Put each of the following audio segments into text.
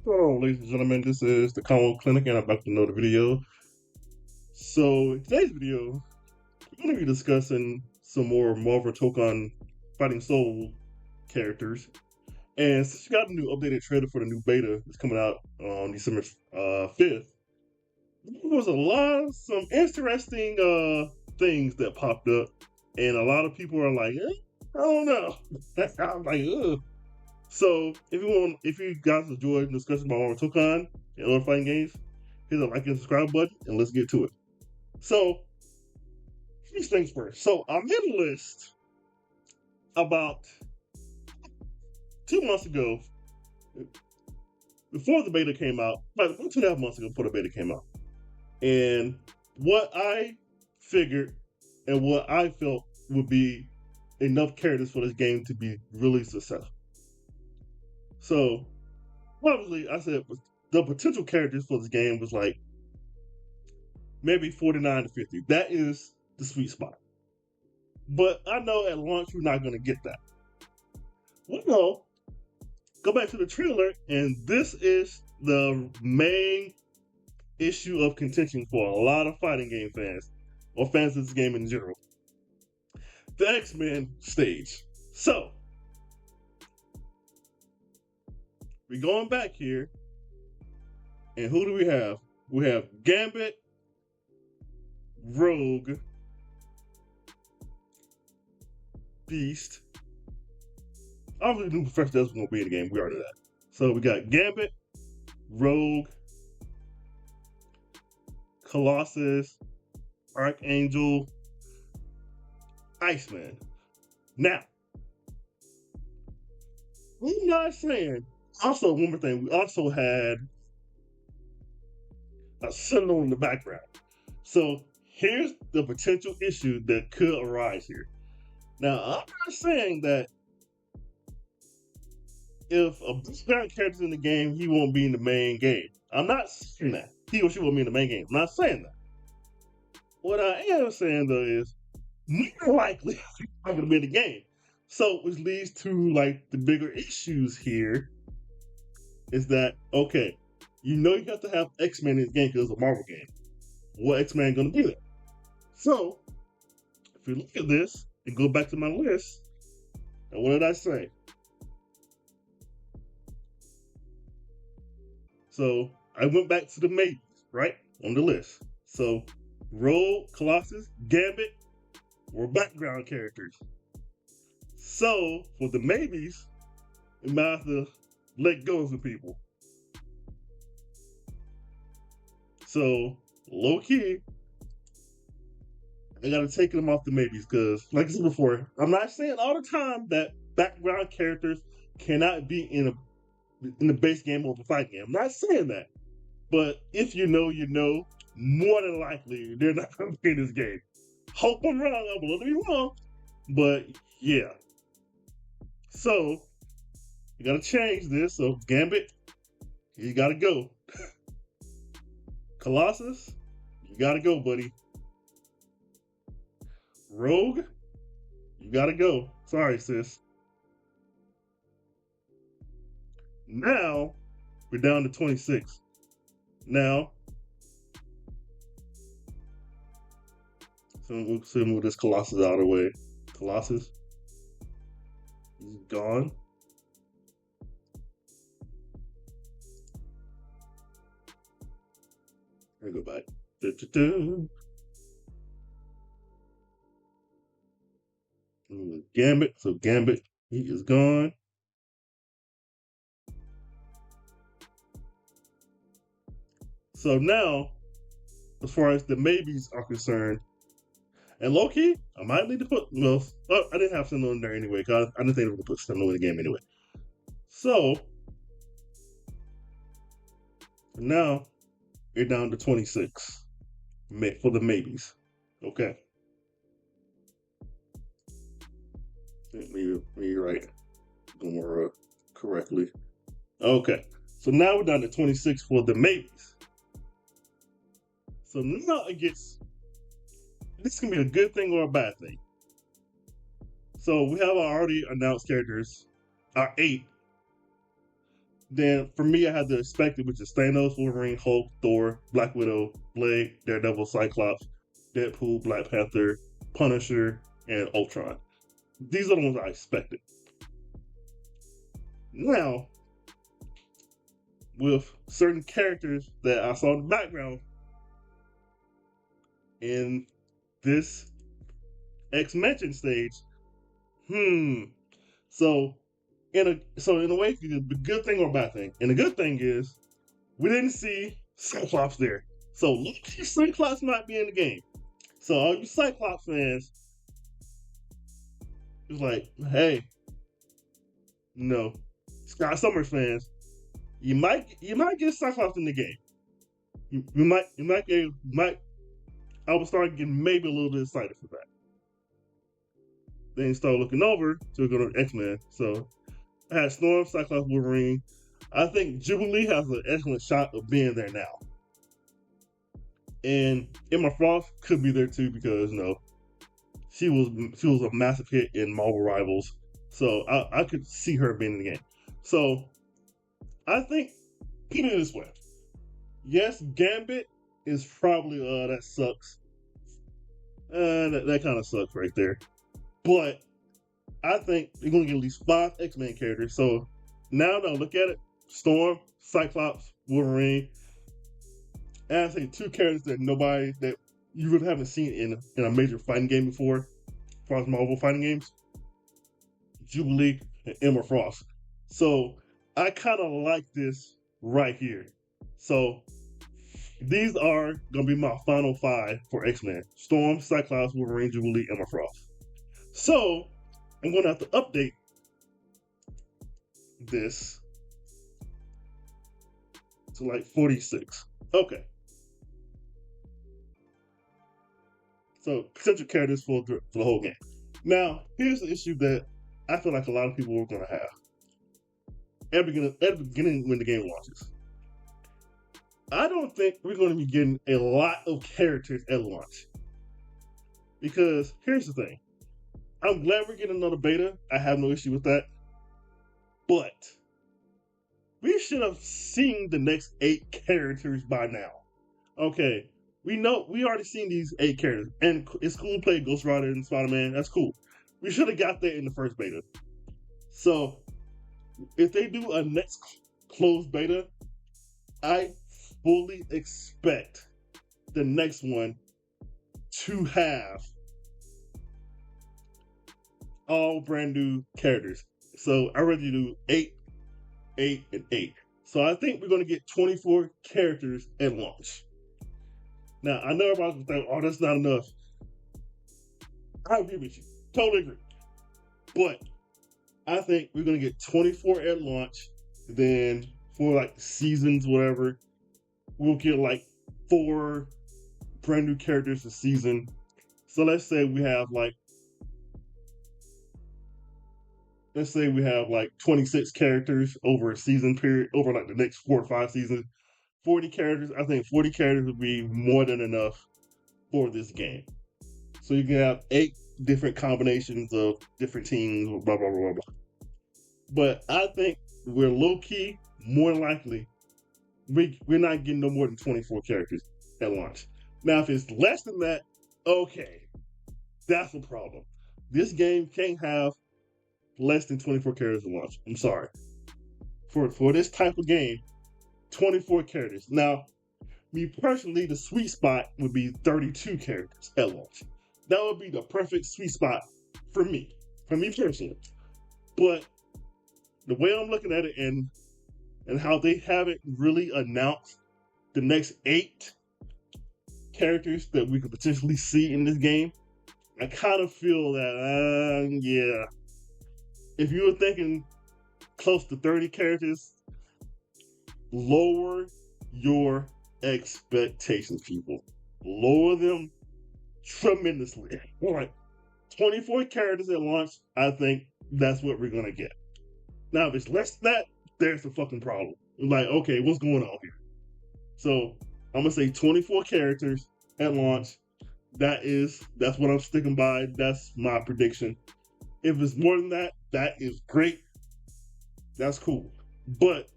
Hello, ladies and gentlemen. This is the Common Clinic, and I'm back with another video. So, in today's video, we're going to be discussing some more Marvel Tokon Fighting Soul characters. And since you got a new updated trailer for the new beta that's coming out on December 5th, there was some interesting things that popped up, and a lot of people are like, I don't know. I'm like, ugh. So if you guys enjoy discussing about Marvel Tokon and other fighting games, hit the like and subscribe button and let's get to it. So these things first. So I made a list about 2 months ago, before the beta came out, about 2.5 months ago before the beta came out. And what I figured and what I felt would be enough characters for this game to be really successful. So obviously I said the potential characters for this game was like maybe 49 to 50. That is the sweet spot. But I know at launch we're not going to get that. Well, go back to the trailer, and this is the main issue of contention for a lot of fighting game fans, or fans of this game in general. The X-Men stage. So, we're going back here, and who do we have? We have Gambit, Rogue, Beast. Obviously, the new Professor X going to be in the game. We already know that. So we got Gambit, Rogue, Colossus, Archangel, Iceman. Now, I'm not saying. Also, one more thing. We also had a Sentinel in the background. So here's the potential issue that could arise here. Now, I'm not saying that if a background character's in the game, he won't be in the main game. I'm not saying that. He or she won't be in the main game. I'm not saying that. What I am saying, though, is more likely I'm going to be in the game. So, which leads to, like, the bigger issues here is that, okay, you have to have X-Men in the game because it's a Marvel game. What X-Men going to be there? So, if you look at this and go back to my list, and what did I say? So I went back to the maybes, right, on the list. So Rogue, Colossus, Gambit were background characters. So for the maybes, we might have to let go of some people. So low key, I gotta take them off the maybes because, like I said before, I'm not saying all the time that background characters cannot be in the base game of a fight game. I'm not saying that. But if you know, more than likely they're not going to be in this game. Hope I'm wrong. I'm going to be wrong. But yeah. So, you got to change this. So, Gambit, you got to go. Colossus, you got to go, buddy. Rogue, you got to go. Sorry, sis. Now, we're down to 26. Now, so we'll move this Colossus out of the way. Colossus, he's gone. Here we go back. Gambit, so Gambit, he is gone. So now, as far as the maybes are concerned, and low-key, I might need to put, I didn't have Sentinel in there anyway, because I didn't think they were going to put Sentinel in the game anyway. So, now, you're down to 26 for the maybes. Okay. Let me write more correctly. Okay. So now we're down to 26 for the maybes. So now it gets, this can be a good thing or a bad thing. So we have our already announced characters, our 8. then for me, I had to expect it, which is Thanos, Wolverine, Hulk, Thor, Black Widow, Blade, Daredevil, Cyclops, Deadpool, Black Panther, Punisher, and Ultron. These are the ones I expected. Now, with certain characters that I saw in the background in this X-Mention stage, So in a way, the good thing or bad thing. And the good thing is we didn't see Cyclops there. So look, Cyclops might be in the game. So all you Cyclops fans, it's like, hey, Scott Summers fans, you might get Cyclops in the game. I would start getting maybe a little bit excited for that. Then you start looking over to go to X-Men. So I had Storm, Cyclops, Wolverine. I think Jubilee has an excellent shot of being there now. And Emma Frost could be there too because she was a massive hit in Marvel Rivals. So I could see her being in the game. So I think, put it this way. Yes, Gambit is probably that sucks. That kind of sucks right there. But I think they're going to get at least 5 X-Men characters. So now look at it. Storm, Cyclops, Wolverine. And I say 2 characters that you really haven't seen in a major fighting game before, as far as Marvel fighting games. Jubilee and Emma Frost. So I kind of like this right here. So these are going to be my final 5 for X-Men. Storm, Cyclops, Wolverine, Jubilee, Emma Frost. So I'm going to have to update this to like 46. Okay. So potential characters for the whole game. Now, here's the issue that I feel like a lot of people are going to have at the beginning when the game launches. I don't think we're going to be getting a lot of characters at launch. Because here's the thing. I'm glad we're getting another beta. I have no issue with that. But we should have seen the next 8 characters by now. Okay, we already seen these 8 characters. And it's cool to play Ghost Rider and Spider-Man. That's cool. We should have got that in the first beta. So if they do a next closed beta, I fully expect the next one to have all brand new characters. So I rather do 8, 8, and 8. So I think we're going to get 24 characters at launch. Now, I know everybody's going to think, oh, that's not enough. I agree with you. Totally agree. But I think we're going to get 24 at launch. Then for like seasons, whatever, we'll get like 4 brand new characters a season. So let's say we have like 26 characters over a season period, over like the next 4 or 5 seasons. 40 characters. I think 40 characters would be more than enough for this game. So you can have 8 different combinations of different teams, blah, blah, blah, blah. But I think we're low-key, more likely, we're not getting no more than 24 characters at launch. Now, if it's less than that, okay, that's a problem. This game can't have less than 24 characters at launch. I'm sorry. For this type of game, 24 characters. Now, me personally, the sweet spot would be 32 characters at launch. That would be the perfect sweet spot for me personally. But the way I'm looking at it and how they haven't really announced the next 8 characters that we could potentially see in this game, I kind of feel that, yeah. If you were thinking close to 30 characters, lower your expectations, people. Lower them tremendously. All right, 24 characters at launch, I think that's what we're going to get. Now, if it's less than that, there's a fucking problem. Like, okay, what's going on here? So, I'm going to say 24 characters at launch. That's what I'm sticking by. That's my prediction. If it's more than that, that is great. That's cool. But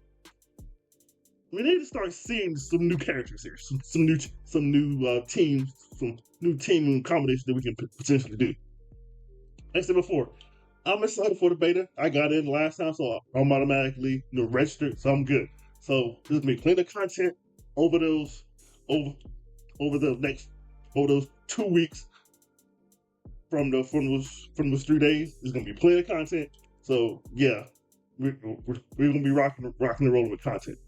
we need to start seeing some new characters here, some new teams, some new team combinations that we can potentially do. Like I said before, I'm excited for the beta. I got in last time, so I'm automatically registered, so I'm good. So there's gonna be plenty of content over those over over the next over those 2 weeks from those 3 days. There's gonna be plenty of content. So yeah, we're gonna be rocking and rolling with content.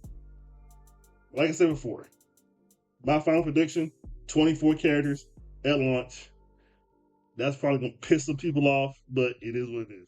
Like I said before, my final prediction: 24 characters at launch. That's probably gonna piss some people off, but it is what it is.